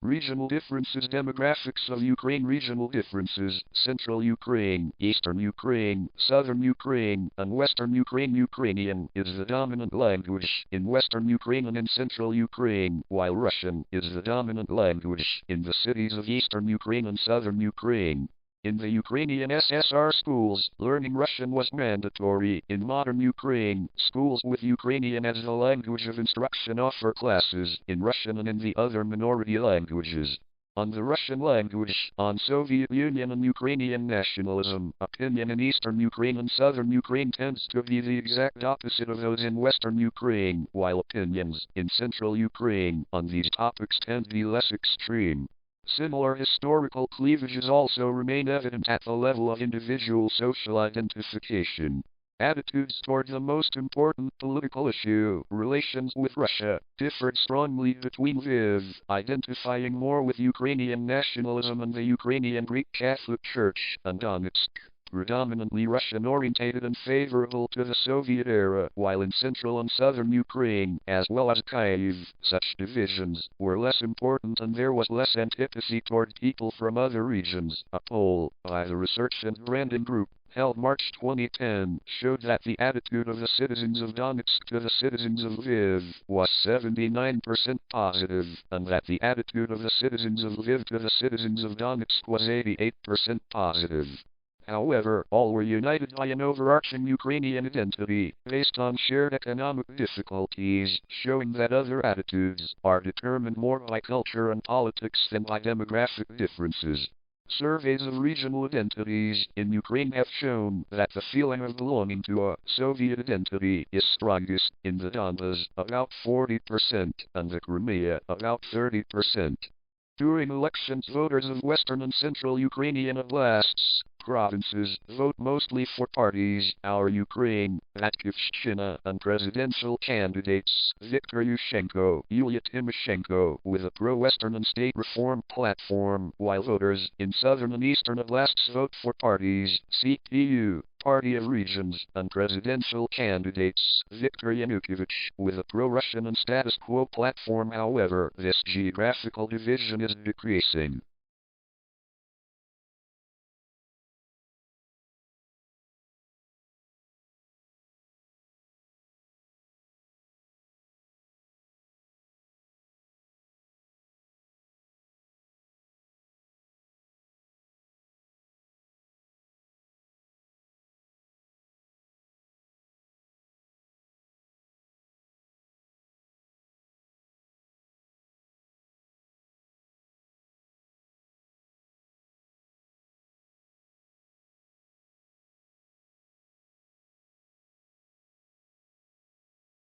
Regional differences. Demographics of Ukraine. Regional differences: Central Ukraine, Eastern Ukraine, Southern Ukraine, and Western Ukraine. Ukrainian is the dominant language in Western Ukraine and in Central Ukraine, while Russian is the dominant language in the cities of Eastern Ukraine and Southern Ukraine. In the Ukrainian SSR schools, learning Russian was mandatory. In modern Ukraine, schools with Ukrainian as the language of instruction offer classes in Russian and in the other minority languages. On the Russian language, on Soviet Union and Ukrainian nationalism, opinion in Eastern Ukraine and Southern Ukraine tends to be the exact opposite of those in Western Ukraine, while opinions in Central Ukraine on these topics tend to be less extreme. Similar historical cleavages also remain evident at the level of individual social identification. Attitudes toward the most important political issue, relations with Russia, differed strongly between Lviv, identifying more with Ukrainian nationalism and the Ukrainian Greek Catholic Church, and Donetsk, predominantly Russian-orientated and favorable to the Soviet era, while in central and southern Ukraine, as well as Kyiv, such divisions were less important and there was less antipathy toward people from other regions. A poll by the Research and Branding Group, held March 2010, showed that the attitude of the citizens of Donetsk to the citizens of Lviv was 79% positive, and that the attitude of the citizens of Lviv to the citizens of Donetsk was 88% positive. However, all were united by an overarching Ukrainian identity, based on shared economic difficulties, showing that other attitudes are determined more by culture and politics than by demographic differences. Surveys of regional identities in Ukraine have shown that the feeling of belonging to a Soviet identity is strongest in the Donbas, about 40%, and the Crimea, about 30%. During elections, voters of Western and Central Ukrainian oblasts, provinces, vote mostly for parties, Our Ukraine, Batькivщина, and presidential candidates, Viktor Yushchenko, Yulia Tymoshenko, with a pro-Western and state reform platform, while voters in Southern and Eastern oblasts vote for parties, CPU, Party of Regions, and presidential candidates, Viktor Yanukovych, with a pro-Russian and status quo platform. However, this geographical division is decreasing.